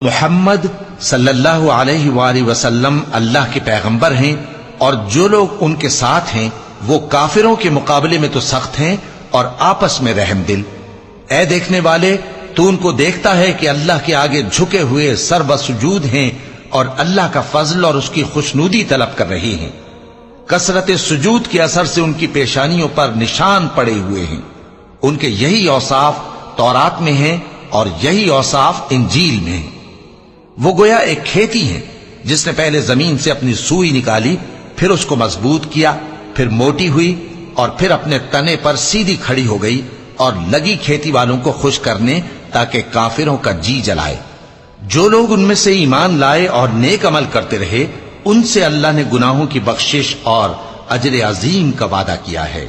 محمد صلی اللہ علیہ وآلہ وسلم اللہ کے پیغمبر ہیں، اور جو لوگ ان کے ساتھ ہیں وہ کافروں کے مقابلے میں تو سخت ہیں اور آپس میں رحم دل۔ اے دیکھنے والے، تو ان کو دیکھتا ہے کہ اللہ کے آگے جھکے ہوئے سر بسجود ہیں اور اللہ کا فضل اور اس کی خوشنودی طلب کر رہے ہیں۔ کثرت سجود کے اثر سے ان کی پیشانیوں پر نشان پڑے ہوئے ہیں۔ ان کے یہی اوصاف تورات میں ہیں اور یہی اوصاف انجیل میں ہیں۔ وہ گویا ایک کھیتی ہے جس نے پہلے زمین سے اپنی سوئی نکالی، پھر اس کو مضبوط کیا، پھر موٹی ہوئی اور پھر اپنے تنے پر سیدھی کھڑی ہو گئی اور لگی کھیتی والوں کو خوش کرنے تاکہ کافروں کا جی جلائے۔ جو لوگ ان میں سے ایمان لائے اور نیک عمل کرتے رہے، ان سے اللہ نے گناہوں کی بخشش اور اجر عظیم کا وعدہ کیا ہے۔